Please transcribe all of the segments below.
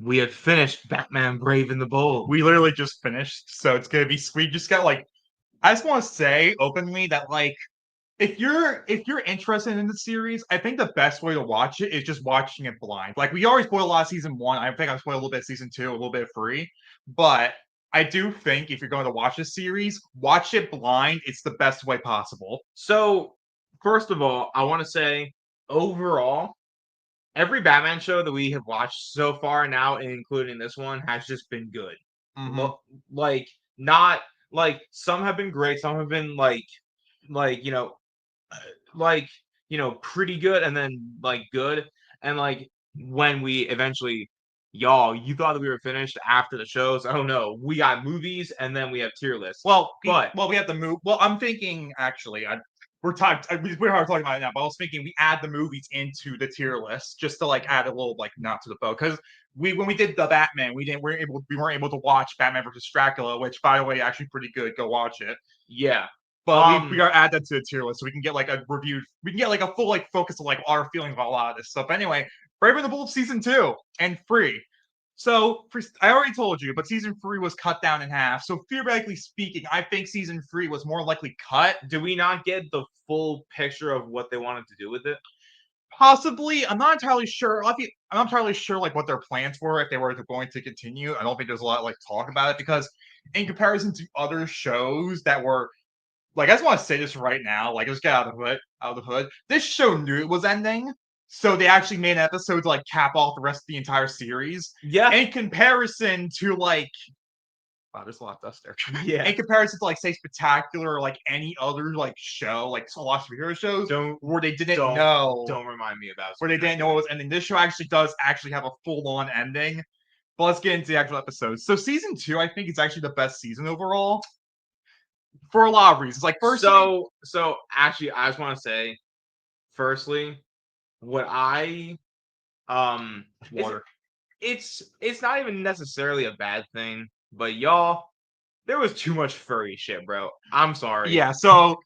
We have finished Batman Brave and the Bold. We literally just finished, so it's gonna be. We just got like. I just want to say openly that like, if you're interested in the series, I think the best way to watch it is just watching it blind. Like we already spoiled a lot of season one. I think I spoiled a little bit of season two, a little bit of three, but I do think if you're going to watch a series, watch it blind. It's the best way possible. So, first of all, I want to say overall, every Batman show that we have watched so far now, including this one, has just been good. Mm-hmm. Like, not like some have been great, some have been like like pretty good, and then like good, and like when we eventually, y'all, you thought that we were finished after the shows. Oh no, we got movies, and then we have tier lists. Well, we have the move. Well, I'm thinking actually, we're hard talking about it now, but I was thinking we add the movies into the tier list just to like add a little like knot to the bow because when we did the Batman, we weren't able to watch Batman versus Dracula, which by the way actually pretty good. Go watch it. Yeah. But we gotta add that to the tier list so we can get like a review. We can get like a full like focus of like our feelings about a lot of this stuff. Anyway, Brave and the Bold season 2 and free. So I already told you, but season 3 was cut down in half. So theoretically speaking, I think season 3 was more likely cut. Do we not get the full picture of what they wanted to do with it? Possibly, I'm not entirely sure. I'm not entirely sure like what their plans were if they were going to continue. I don't think there's a lot like talk about it because in comparison to other shows that were like, I just want to say this right now. Like, let's get out of the hood. Out of the hood. This show knew it was ending, so they actually made an episode to like cap off the rest of the entire series. Yeah. In comparison to like, wow, there's a lot of dust there. Yeah. In comparison to like, say, Spectacular or like any other like show, like a lot of superhero shows, where they didn't know. Don't remind me about. Where they didn't know it was ending. This show actually does have a full on ending. But let's get into the actual episodes. So season 2, I think, is actually the best season overall for a lot of reasons. Like first, so actually, I just want to say, firstly, what I water. It's not even necessarily a bad thing, but y'all, there was too much furry shit, bro. I'm sorry. Yeah, so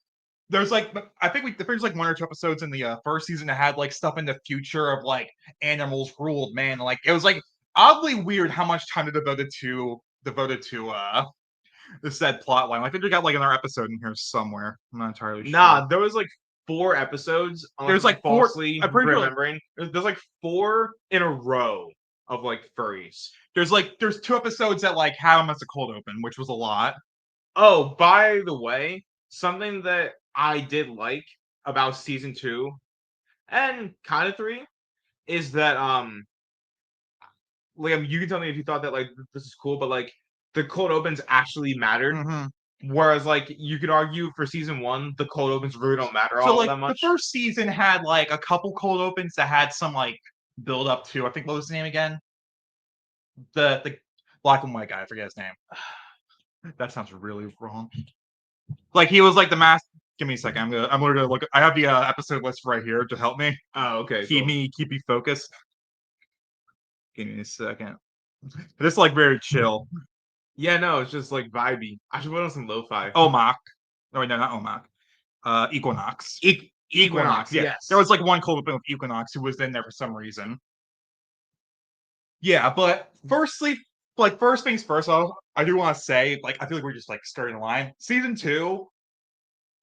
there's like I think there's like 1 or 2 episodes in the first season that had like stuff in the future of like animals ruled man. Like it was like oddly weird how much time they devoted to the said plot line. I think we got like another episode in here somewhere. I'm not entirely sure. Nah, there was like 4 episodes. There's like falsely remembering. There's like 4 in a row of like furries. There's 2 episodes that like have them as a cold open, which was a lot. Oh, by the way, something that I did like about season 2 and kind of 3 is that Liam, you can tell me if you thought that like this is cool, but like the cold opens actually mattered. Mm-hmm. Whereas like you could argue for season 1, the cold opens really don't matter all that much. The first season had like a couple cold opens that had some like build up to, I think, what was his name again? The black and white guy, I forget his name. That sounds really wrong. Like he was like the master. Give me a second. I'm gonna look. I have the episode list right here to help me. Oh, okay. Keep me focused. Give me a second. This is like very chill. Yeah, no, it's just like vibey. I should put on some lo-fi. Omak. Oh wait, no, not Omak. Equinox. Equinox. Yes. There was like one cold open with Equinox who was in there for some reason. Yeah, but first things first, I do want to say, like, I feel like we're just like starting the line. Season 2,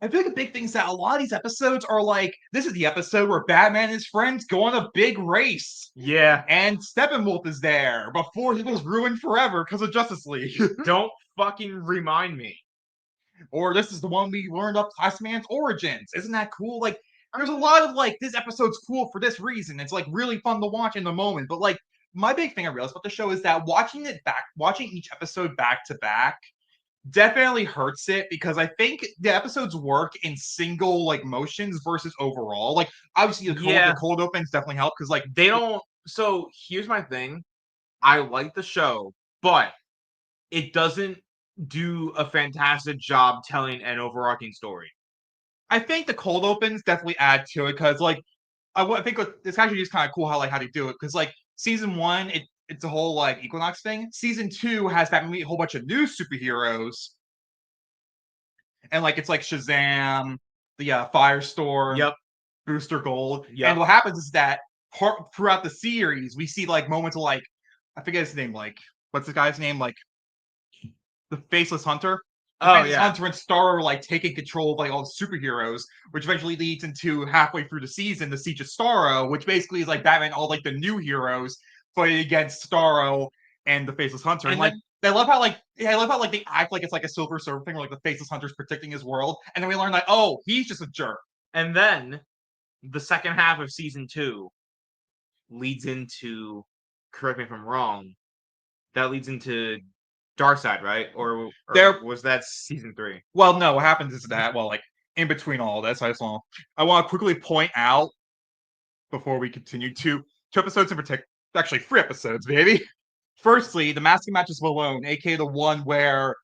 I feel like a big thing is that a lot of these episodes are like, this is the episode where Batman and his friends go on a big race. Yeah. And Steppenwolf is there before he was ruined forever because of Justice League. Don't fucking remind me. Or this is the one we learned of Class Man's origins. Isn't that cool? Like, there's a lot of like, this episode's cool for this reason. It's like really fun to watch in the moment. But like, my big thing I realized about the show is that watching each episode back to back definitely hurts it because I think the episodes work in single like motions versus overall. Like obviously the cold opens definitely help because like they don't. So here's my thing: I like the show, but it doesn't do a fantastic job telling an overarching story. I think the cold opens definitely add to it because like I think it's actually just kind of cool how they do it because like season 1 it's a whole like Equinox thing. Season 2 has that meet a whole bunch of new superheroes, and like it's like Shazam, the Firestorm, Booster Gold, and what happens is that throughout the series we see like moments of like I forget his name. Like, what's this guy's name? Like, the Faceless Hunter. The Oh Faceless yeah. Hunter and Starro like taking control of like all the superheroes, which eventually leads into halfway through the season, the Siege of Starro, which basically is like Batman, all like the new heroes fighting against Starro and the Faceless Hunter. And like then I love how like they act like it's like a Silver Surfer thing, where like the Faceless Hunter's protecting his world, and then we learn like, oh, he's just a jerk. and then the second half of season 2 leads into, correct me if I'm wrong, that leads into Darkseid, right? Or There, was that season 3? well, no, what happens is that like in between all this, I want to quickly point out before we continue two episodes in particular, actually 3 episodes, baby. Firstly, the masking matches alone, aka the one where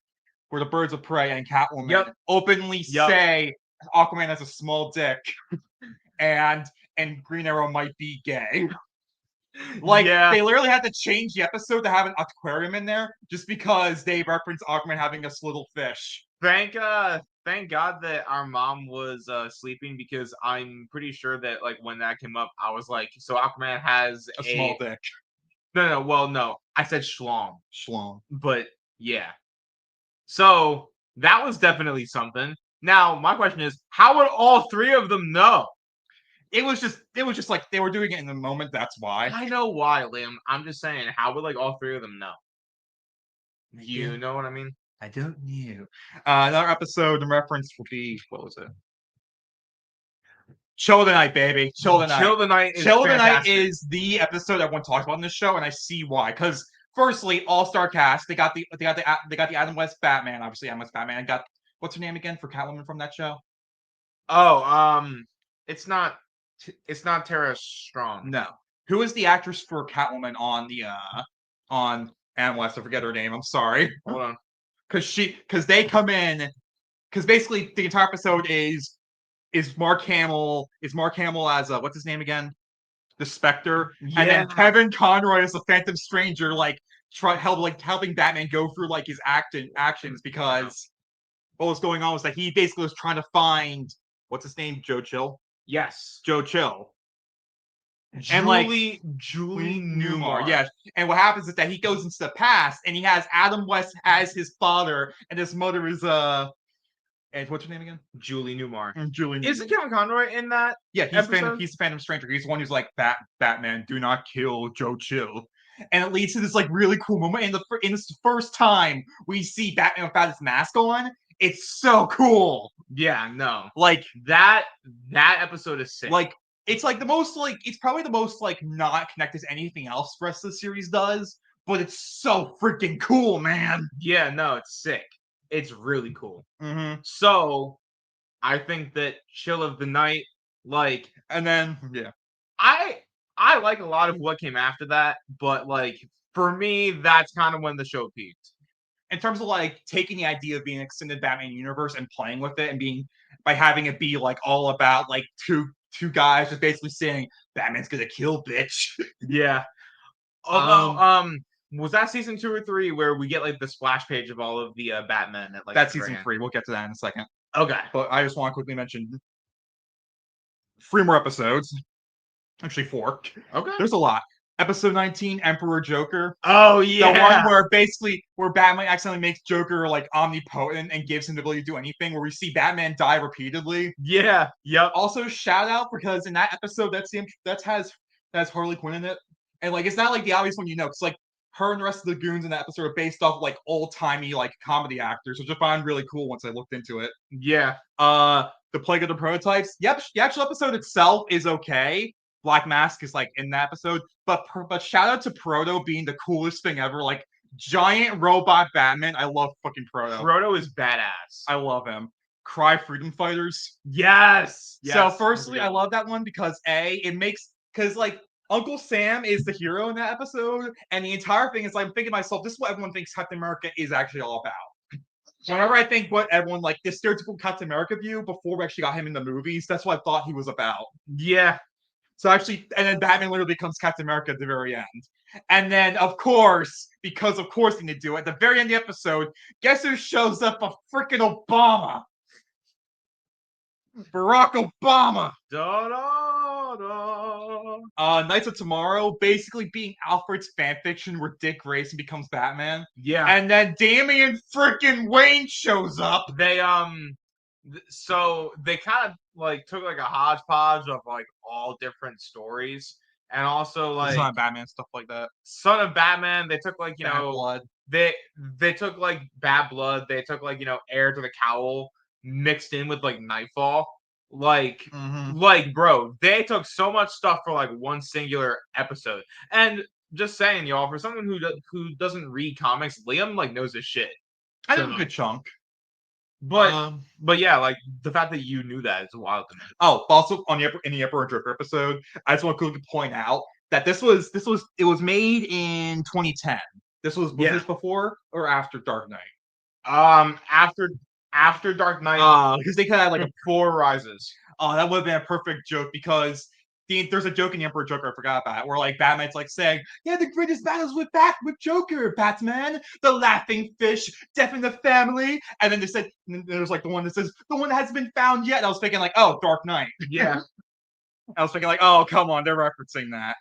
the Birds of Prey and Catwoman Yep. openly say Aquaman has a small dick and Green Arrow might be gay. Like Yeah. they literally had to change the episode to have an aquarium in there just because they reference Aquaman having a little fish. Thank God that our mom was sleeping, because I'm pretty sure that like when that came up, I was like, so Aquaman has A small dick. No, well, no, I said schlong, Schlong. but yeah. So that was definitely something. Now my question is, how would all 3 of them know? It was just like they were doing it in the moment, that's why. I know why, Liam. I'm just saying, how would like all 3 of them know? You know what I mean? I don't know. Another episode in reference will be, what was it? Chill the Night, baby. Chill the Night. Chill the Night is Chill the Night fantastic. is the episode everyone talks about in this show, and I see why. Because firstly, all-star cast. They got the Adam West Batman, obviously Adam West Batman. Got what's her name again for Catwoman from that show? Oh, it's not Tara Strong. No. Who is the actress for Catwoman on Adam West? I forget her name. I'm sorry. Hold on. Because they come in. Because basically the entire episode is Mark Hamill as what's his name again? The Spectre, and then Kevin Conroy as the Phantom Stranger, like helping Batman go through like his actions, because what was going on was that he basically was trying to find what's his name, Joe Chill. Yes, Joe Chill. And Julie Newmar. Yes. And what happens is that he goes into the past and he has Adam West as his father, and his mother is and what's your name again? Julie Newmar. Julie. Isn't Kevin Conroy in that? Yeah, he's the Phantom Stranger. He's the one who's like, Batman, do not kill Joe Chill. And it leads to this like really cool moment. And this first time we see Batman without his mask on, it's so cool. Yeah, no, like that episode is sick. Like it's like the most like it's probably the most like not connected to anything else the rest of the series does, but it's so freaking cool, man. Yeah, no, it's sick. It's really cool. Mm-hmm. So I think that Chill of the Night, like, and then I like a lot of what came after that, but like for me, that's kind of when the show peaked. In terms of like taking the idea of being an extended Batman universe and playing with it, and being by having it be like all about like two guys just basically saying Batman's gonna kill bitch. Yeah. Although was that season 2 or 3 where we get like the splash page of all of the Batman at like that's season 3. We'll get to that in a second. Okay. But I just want to quickly mention 3 more episodes. Actually 4. Okay. There's a lot. Episode 19, Emperor Joker. Oh yeah. The one where Batman accidentally makes Joker like omnipotent and gives him the ability to do anything, where we see Batman die repeatedly. Yeah. Yep. Also, shout out, because in that episode that has Harley Quinn in it. And like it's not like the obvious one, because like her and the rest of the goons in that episode are based off like old-timey like comedy actors, which I find really cool once I looked into it. Yeah. The Plague of the Prototypes. Yep, the actual episode itself is okay. Black Mask is like in that episode, but shout out to Proto being the coolest thing ever. Like giant robot Batman. I love fucking Proto. Proto is badass. I love him. Cry Freedom Fighters. Yes. So firstly, I love that one because because like Uncle Sam is the hero in that episode, and the entire thing is like, I'm thinking to myself, this is what everyone thinks Captain America is actually all about. Whenever I think what everyone like this stereotypical Captain America view before we actually got him in the movies, that's what I thought he was about. Yeah. So actually, and then Batman literally becomes Captain America at the very end. And then, of course, because of course they need to do it, at the very end of the episode, guess who shows up? A freaking Obama. Barack Obama. Da, da, da. Knights of Tomorrow basically being Alfred's fanfiction where Dick Grayson becomes Batman. Yeah. And then Damian freaking Wayne shows up. They so they kind of like took like a hodgepodge of like all different stories, and also This is like not Batman, stuff like that. Son of Batman. They took like Bad Blood. they they took like Bad Blood. They took like Heir to the Cowl mixed in with like Nightfall. Like Mhm. like bro, they took so much stuff for like one singular episode. And just saying, y'all, for someone who doesn't read comics, Liam like knows his shit. I So, think a good chunk. but Um, but yeah, like the fact that you knew that is wild to me. Oh, also on in the Emperor and Joker episode, I just want to quickly point out that it was made in 2010. Was Yeah. this before or after Dark Knight? After Dark Knight, Because they kind of like before Rises. that would have been a perfect joke because there's a joke in the Emperor Joker I forgot about where like Batman's like saying, "Yeah, the greatest battles with Joker, Batman, the laughing fish, death in the family," and then they said there's like the one that says the one that hasn't been found yet. And I was thinking like, oh, Dark Knight. Yeah. I was thinking like, oh, come on, they're referencing that.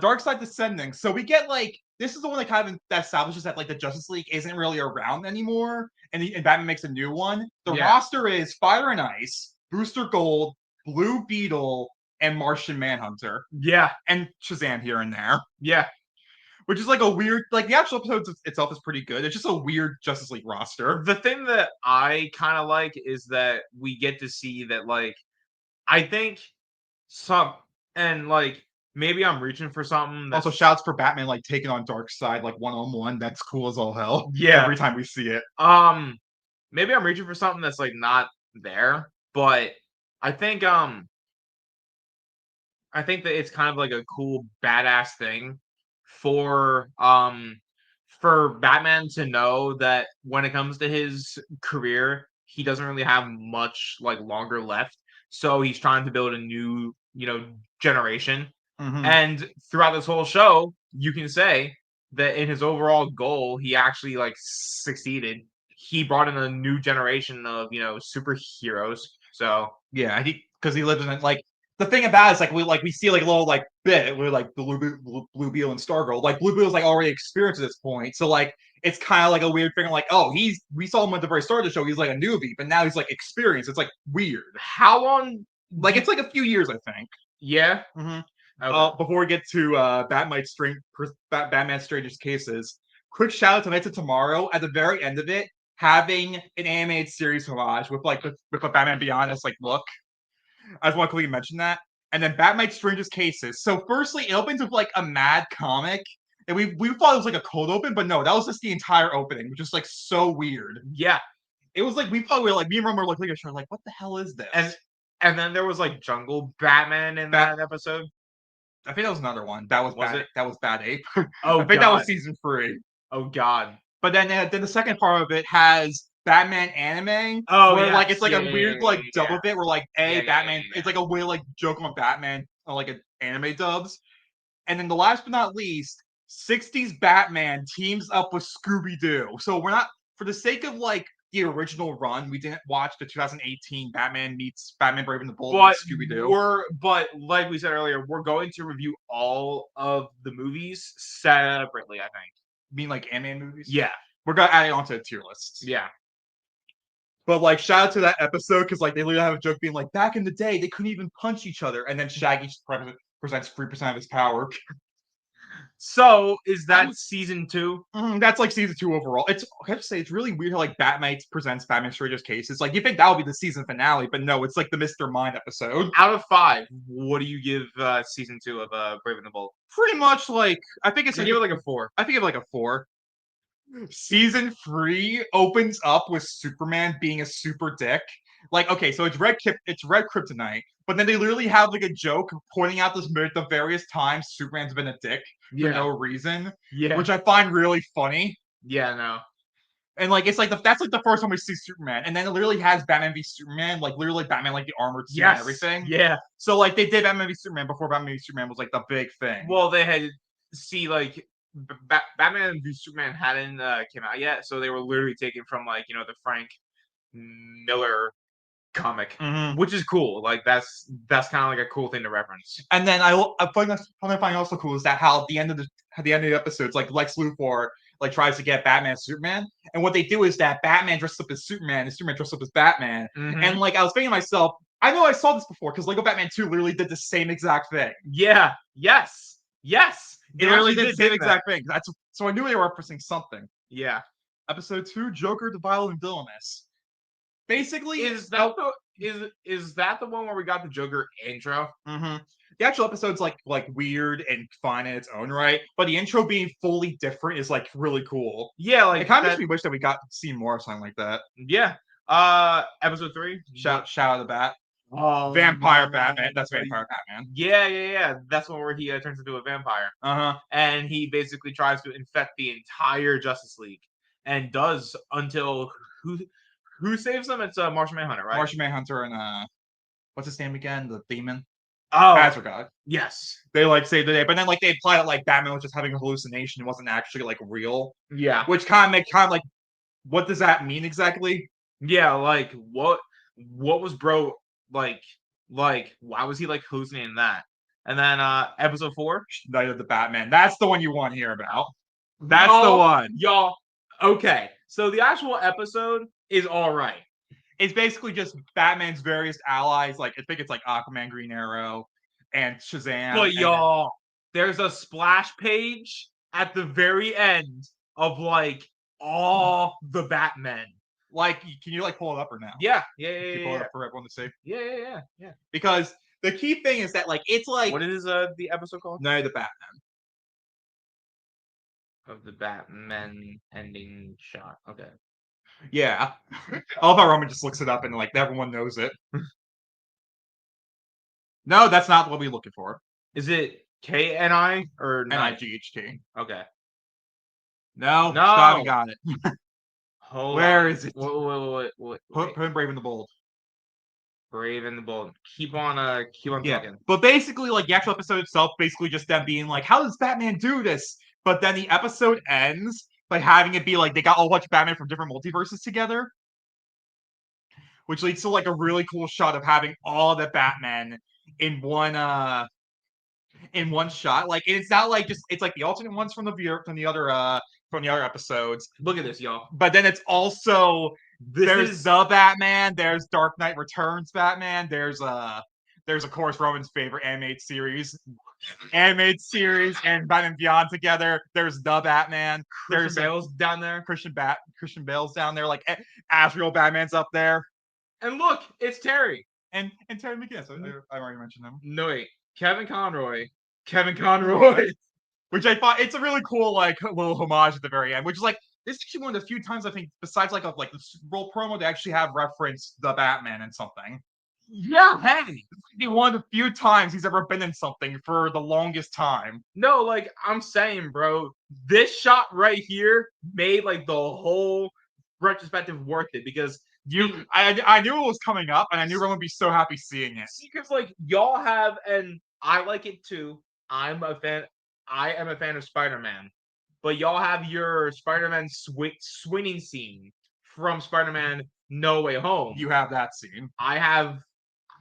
Dark Side Descending. So we get like this is the one that kind of that establishes that like the Justice League isn't really around anymore, and Batman makes a new one. The roster is Fire and Ice, Booster Gold, Blue Beetle, and Martian Manhunter. Yeah. And Shazam here and there. Yeah. Which is like a weird, like the actual episode itself is pretty good. It's just a weird Justice League roster. The thing that I kind of like is that we get to see that, like, I think some, and like, maybe I'm reaching for something. Also, shouts for Batman like taking on Darkseid like one-on-one. That's cool as all hell. Yeah. Every time we see it. Maybe I'm reaching for something that's like not there, but I think that it's kind of like a cool badass thing for Batman to know that when it comes to his career, he doesn't really have much like longer left. So he's trying to build a new, generation. And throughout this whole show, you can say that in his overall goal, he actually like succeeded. He brought in a new generation of, superheroes. So yeah, because he lives in it. Like the thing about it is like we see like a little like bit where like Blue Beetle and Stargirl. Like Blue Beetle's like already experienced at this point, so like it's kind of like a weird thing. Like we saw him at the very start of the show. He's like a newbie, but now he's like experienced. It's like weird. How long? Like it's like a few years, I think. Yeah. Okay. Before we get to Batman's Strangest Cases, quick shout out to Knights of Tomorrow at the very end of it, having an animated series homage with a Batman Beyond as like look. I just want to quickly mention that. And then Batman's Strangest Cases. So firstly, it opens with like a mad comic. And we thought it was like a cold open, but no, that was just the entire opening, which is like so weird. Yeah. It was like we thought we were like me and Ron were like looking at each other like, what the hell is this? And then there was like Jungle Batman in that episode. I think that was another one. That was That was Bad Ape. Oh, I think that was season 3. Oh God. But then the second part of it has Batman anime. Oh, where yes. like it's like Yeah, a weird like double bit where like Batman. Yeah. It's like a way like joke on Batman on like an anime dubs. And then the last but not least, 60s Batman teams up with Scooby Doo. So we're not for the sake of like the original run, we didn't watch the 2018 Batman meets Batman Brave and the Bold meets Scooby Doo. But like we said earlier, we're going to review all of the movies separately. I think. You mean like anime movies? Yeah, we're gonna add it onto the tier lists. Yeah. But like, shout out to that episode because like they literally have a joke being like, back in the day they couldn't even punch each other, and then Shaggy presents 3% of his power. So is that season 2? That's like season 2 overall. I have to say it's really weird how like Batman presents Batman Strangest Cases. Like you think that would be the season finale, but no, it's like the Mr. Mind episode. Out of 5, what do you give season 2 of Brave and the Bold? Pretty much like I think it's give it like a 4. I think it's like a 4. Season 3 opens up with Superman being a super dick. Like, okay, so it's red kryptonite, but then they literally have like a joke pointing out the various times Superman's been a dick for no reason. Yeah. Which I find really funny. Yeah, no. And like it's like that's like the first time we see Superman, and then it literally has Batman v Superman, like literally Batman like the armored suit and everything. Yeah. So like they did Batman v Superman before Batman v Superman was like the big thing. Well, they had like Batman v Superman hadn't came out yet, so they were literally taken from like the Frank Miller comic, Mhm. which is cool. Like that's kind of like a cool thing to reference. And then I find also cool is that how at the end of the episodes, like Lex Luthor like tries to get Batman and Superman, and what they do is that Batman dresses up as Superman and Superman dresses up as Batman. And like I was thinking to myself, I know I saw this before because Lego Batman 2 literally did the same exact thing. Yeah. Yes. Yes. It literally did the same exact thing. That's so I knew they were referencing something. Yeah. Episode 2, Joker, the Vile and Villainous. Basically, Is that the one where we got the Joker intro? the actual episode's like weird and fine in its own right, but the intro being fully different is like really cool. Yeah, like It kind of makes me wish that we got to see more of something like that. Yeah. Episode 3. Shout out the Bat. Oh, Vampire Batman. That's Vampire Batman. Yeah. That's the one where he turns into a vampire. And he basically tries to infect the entire Justice League, and does until who saves them? It's Martian Manhunter, right? Martian Manhunter and what's his name again? The Demon. Oh, Azragodd. yes. They like saved the day, but then like they imply that like Batman was just having a hallucination, it wasn't actually like real. Yeah. Which kind of like, what does that mean exactly? Yeah, like what was bro like why was he like hallucinating that? And then episode 4, Night of the Batman. That's the one you want to hear about. That's the one. Y'all. Okay. So the actual episode is all right. It's basically just Batman's various allies, like I think it's like Aquaman, Green Arrow, and Shazam. But y'all, there's a splash page at the very end of like all the Batmen. Like, can you like pull it up or now? Yeah. Can you pull it up for everyone to see? Yeah. Because the key thing is that like it's like What is the episode called? Night of the Batman. Of the Batman ending shot. Okay. Yeah. I love how Roman just looks it up and like everyone knows it. No, that's not what we're looking for. Is it KNI or NIGHT? Okay. No, Scott got it. Where is it? Wait. Put in Brave and the Bold. Brave and the Bold. Keep on talking. But basically, like the actual episode itself, basically just them being like, "How does Batman do this?" But then the episode ends by having it be like they got a whole bunch of Batman from different multiverses together, which leads to like a really cool shot of having all the Batman in one shot. Like it's not like just it's like the alternate ones from the other episodes. Look at this, y'all. But then it's also there's the Batman, there's Dark Knight Returns Batman, there's of course Roman's favorite animated series and Batman Beyond together. There's the Batman. There's Bale's down there. Christian Bale's down there. Like Asriel Batman's up there. And look, it's Terry. And Terry McGinnis. I already mentioned him. No wait, Kevin Conroy. Which I thought it's a really cool like little homage at the very end. Which is like this is actually one of the few times I think besides like the Super Bowl promo they actually have referenced the Batman in something. Yeah, hey. One of the few times he's ever been in something for the longest time. No, like I'm saying, bro, this shot right here made like the whole retrospective worth it because I knew it was coming up and I knew everyone would be so happy seeing it. Because like y'all have, and I like it too. I am a fan of Spider-Man, but y'all have your Spider-Man swinging scene from Spider-Man No Way Home. You have that scene. I have.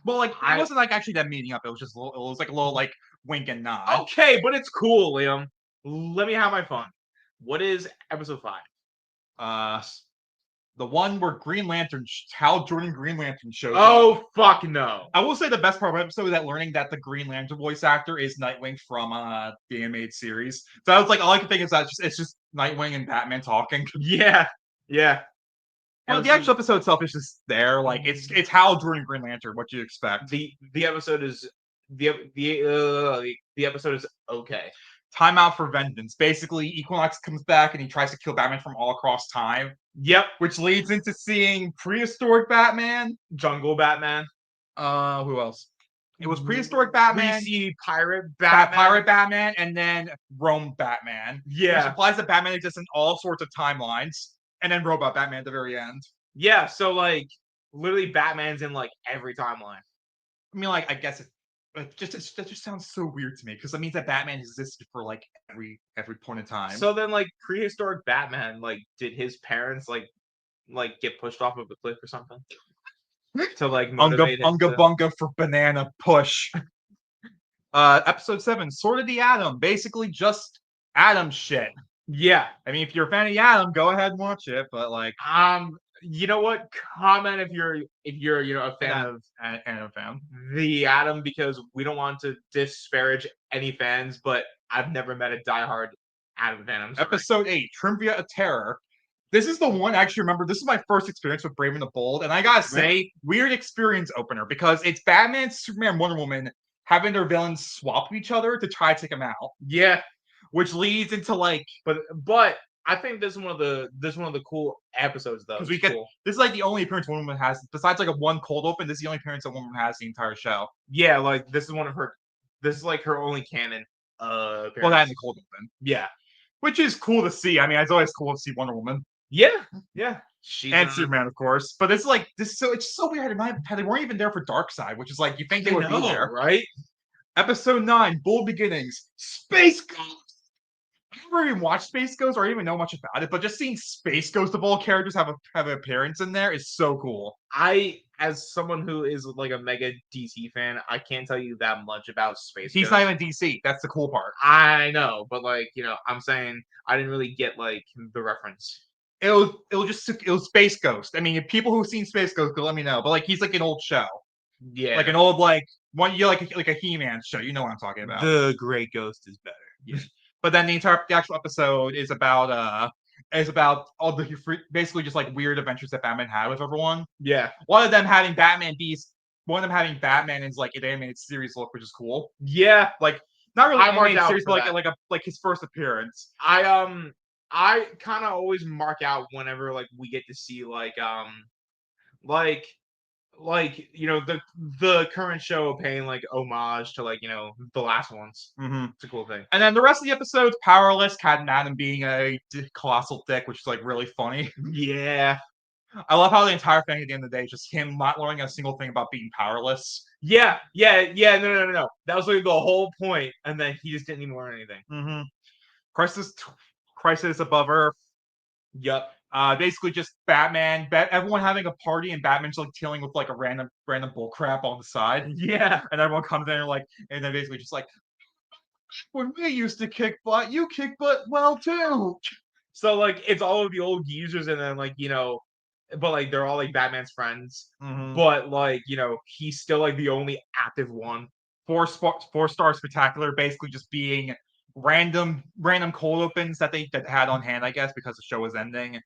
Well, like it wasn't like actually them meeting up. It was just it was like a little like wink and nod. Okay, but it's cool, Liam. Let me have my fun. What is episode 5? The one where Hal Jordan Green Lantern shows up. Oh fuck no! I will say the best part of the episode is that learning that the Green Lantern voice actor is Nightwing from the animated series. So I was like, all I can think is that it's just Nightwing and Batman talking. Yeah. Well, the actual episode itself is just there. Like it's Hal Jordan Green Lantern. What you expect? The episode is the episode is okay. Time Out for Vengeance. Basically, Equinox comes back and he tries to kill Batman from all across time. Yep. Which leads into seeing prehistoric Batman. Jungle Batman. Who else? It was prehistoric Batman. We see Pirate Batman. Pirate Batman, and then Rome Batman. Yeah. Which implies that Batman exists in all sorts of timelines. And then Robot Batman at the very end. Yeah, so like literally Batman's in like every timeline. I mean, like I guess that just sounds so weird to me because that means that Batman existed for like every point in time. So then, like prehistoric Batman, like did his parents like get pushed off of a cliff or something? to like Unga motivate him Unga to. Bunga for banana push. Episode 7, Sword of the Atom. Basically just Atom shit. Yeah. I mean, if you're a fan of the Atom, go ahead and watch it. But like, You know what? Comment if you're a fan of Atom fan. the Atom, because we don't want to disparage any fans, but I've never met a diehard Atom fan. I'm sorry. Episode 8, Triumvirate of Terror. This is the one I actually remember. This is my first experience with Brave and the Bold, and I gotta say, weird experience opener because it's Batman, Superman, Wonder Woman having their villains swap with each other to try to take them out. Yeah, which leads into like, but I think this is one of the cool episodes though. Because we get cool. This is like the only appearance Wonder Woman has besides like a one cold open. This is the only appearance that Wonder Woman has the entire show. Yeah, like this is one of her. This is like her only canon. Appearance. Well, that and the cold open. Yeah, which is cool to see. I mean, it's always cool to see Wonder Woman. Yeah, yeah. And Superman, of course. But it's like this. So it's so weird. How they weren't even there for Darkseid, which is like you think they would be there, right? Episode 9, Bold Beginnings, Space Ghost. I never even watched Space Ghost or even know much about it, but just seeing Space Ghost of all characters have an appearance in there is so cool. As someone who is like a mega DC fan, I can't tell you that much about Space He's Ghost. not even DC. That's the cool part. I know, but like, I'm saying I didn't really get like the reference. It was Space Ghost. I mean, if people who've seen Space Ghost could let me know, but like he's like an old show. Yeah. Like an old like a He-Man show. You know what I'm talking about. The Great Ghost is better. Yeah. But then the actual episode is about all the basically just like weird adventures that Batman had with everyone. Yeah. One of them having Batman is like an animated series look, which is cool. Yeah. Like not really animated series, but like his first appearance. I kind of always mark out whenever like we get to see the current show paying like homage to like the last ones. Mm-hmm. It's a cool thing. And then the rest of the episodes, Powerless, Cat and Adam being a colossal dick, which is like really funny. Yeah. I love how the entire thing at the end of the day is just him not learning a single thing about being powerless. Yeah. No. That was like the whole point, and then he just didn't even learn anything. Mm-hmm. Crisis Above Earth. Yep. Basically just Batman, everyone having a party, and Batman's like dealing with like a random bull crap on the side. Yeah. And everyone comes in and then basically just like, when we used to kick butt, you kick butt well too. So like it's all of the old users, and then like but like they're all like Batman's friends. Mm-hmm. But like he's still like the only active one. 4-star spectacular, basically just being random cold opens that they had on hand, I guess, because the show was ending.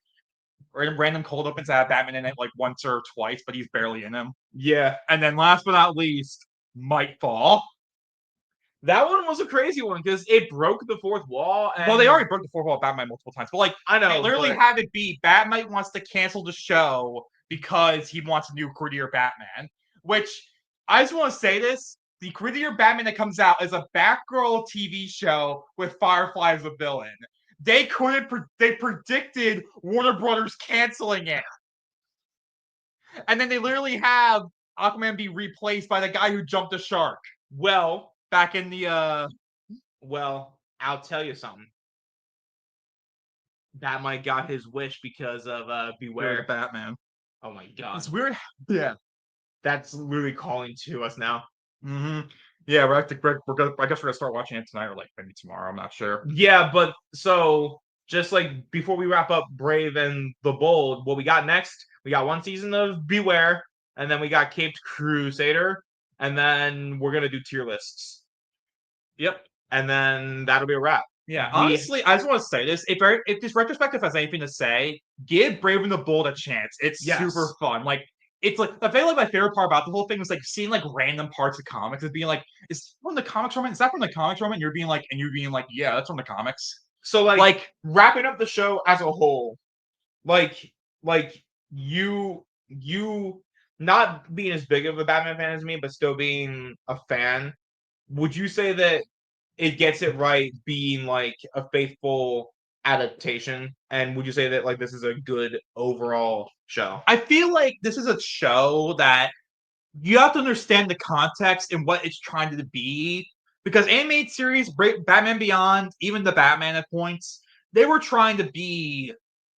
Random cold opens that have Batman in it like once or twice, but he's barely in them. Yeah. And then last but not least, Mightfall. That one was a crazy one because it broke the fourth wall. Well, they already broke the fourth wall of Batman multiple times, but like I know, they literally had it be Batman wants to cancel the show because he wants a new Grittier Batman. Which I just want to say this: the Grittier Batman that comes out is a Batgirl TV show with Firefly as a villain. They predicted Warner Brothers canceling it, and then they literally have Aquaman be replaced by the guy who jumped the shark. Well. Back in the Well, I'll tell you something. Batman got his wish because of Beware Batman. Oh my god. It's weird. Yeah. That's literally calling to us now. Mm-hmm. Yeah, I guess we're gonna start watching it tonight or like maybe tomorrow. I'm not sure. Yeah, but so just like before we wrap up Brave and the Bold, what we got next? We got one season of Beware, and then we got Caped Crusader, and then we're gonna do tier lists. Yep. And then that'll be a wrap. Yeah, honestly, I just want to say this. If this retrospective has anything to say, give Brave and the Bold a chance. It's super fun. Like, it's like, I feel like my favorite part about the whole thing was like seeing like random parts of comics and being like, is from the comics from it? Is that from the comics from it? And you're being like, yeah, that's from the comics. So like wrapping up the show as a whole, like you not being as big of a Batman fan as me, but still being a fan, would you say that it gets it right being like a faithful adaptation? And would you say that like this is a good overall show? I feel like this is a show that you have to understand the context and what it's trying to be. Because animated series, Batman Beyond, even the Batman at points, they were trying to be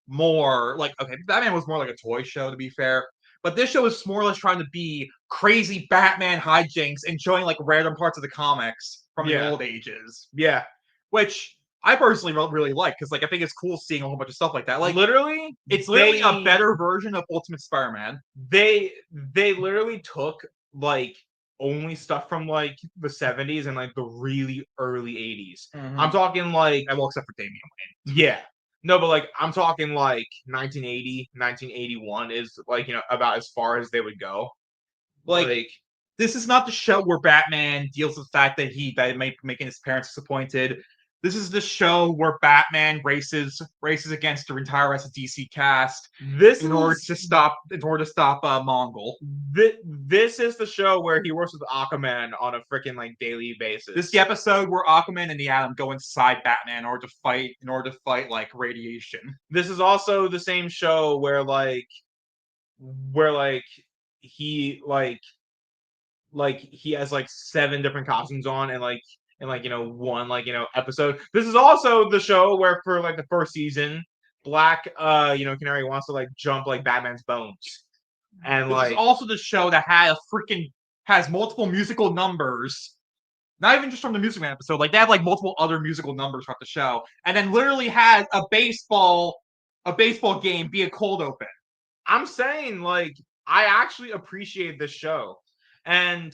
more like, okay, Batman was more like a toy show, to be fair. But this show is more or less trying to be crazy Batman hijinks and showing like random parts of the comics from the old ages. Yeah. Which I personally really like because like I think it's cool seeing a whole bunch of stuff like that. Like literally, it's literally a better version of Ultimate Spider-Man. They literally took like only stuff from like the 70s and like the really early 80s. I'm talking like, well, except for Damian Wayne. Yeah. No, but like I'm talking like 1980, 1981 is like, about as far as they would go. Like this is not the show where Batman deals with the fact that making his parents disappointed. This is the show where Batman races against the entire rest of DC cast in order to stop Mongol. This is the show where he works with Aquaman on a freaking like daily basis. This is the episode where Aquaman and the Atom go inside Batman in order to fight like radiation. This is also the same show where he he has like 7 different costumes on and one episode. This is also the show where for like the first season, Black Canary wants to like jump like Batman's bones. And this is also the show that has multiple musical numbers. Not even just from the Music Man episode, like they have like multiple other musical numbers throughout the show, and then literally has a baseball game be a cold open. I'm saying like I actually appreciate this show. And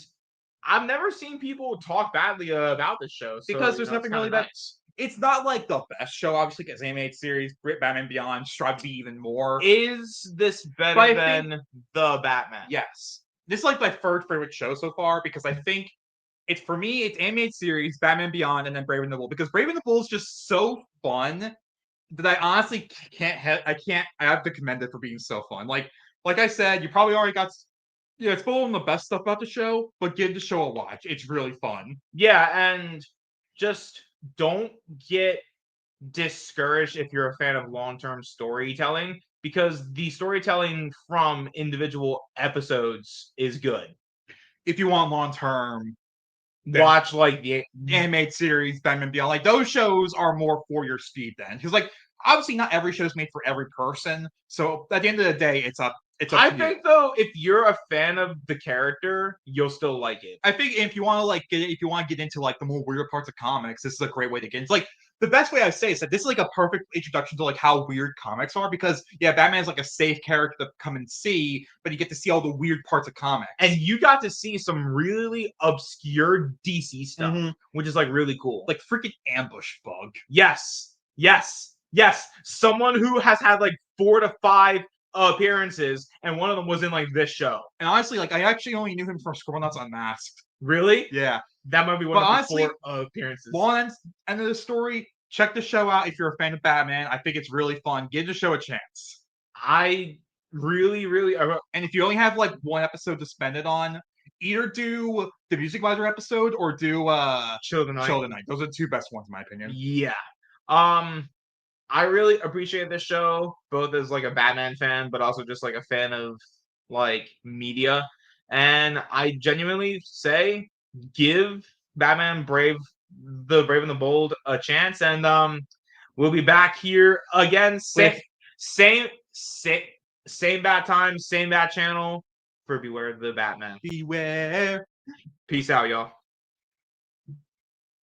I've never seen people talk badly about this show. So, because there's nothing really nice. It's not like the best show, obviously, because animated series, Batman Beyond, strive to be even more. Is this better than the Batman? Yes. This is like my third favorite show so far because I think it's animated series, Batman Beyond, and then Brave and the Bold. Because Brave and the Bold is just so fun that I honestly I have to commend it for being so fun. Like I said, you probably already got. Yeah, it's full of the best stuff about the show, but give the show a watch. It's really fun. Yeah, and just don't get discouraged if you're a fan of long-term storytelling, because the storytelling from individual episodes is good. If you want long-term, watch like the animated series, Batman Beyond. Like those shows are more for your speed then. Because like obviously not every show is made for every person. So at the end of the day, it's up I think though, if you're a fan of the character, you'll still like it. I think if you want to get into like the more weird parts of comics, this is a great way to get into. Like the best way I say is that this is like a perfect introduction to like how weird comics are, because yeah, Batman's like a safe character to come and see, but you get to see all the weird parts of comics. And you got to see some really obscure DC stuff, which is like really cool. Like freaking Ambush Bug. Yes. Someone who has had like 4 to 5 appearances, and one of them was in like this show. And honestly, like I actually only knew him from Scribblenauts Unmasked. Really? Yeah. That might be one of the 4 appearances. Long end of the story. Check the show out if you're a fan of Batman. I think it's really fun. Give the show a chance. I really, and if you only have like one episode to spend it on, either do the Music Advisor episode or do Chill the Night. Those are the 2 best ones in my opinion. Yeah. I really appreciate this show, both as like a Batman fan, but also just like a fan of like media. And I genuinely say, give Batman Brave and the Bold a chance, and we'll be back here again. Same bad time, same bad channel for Beware the Batman. Beware. Peace out, y'all.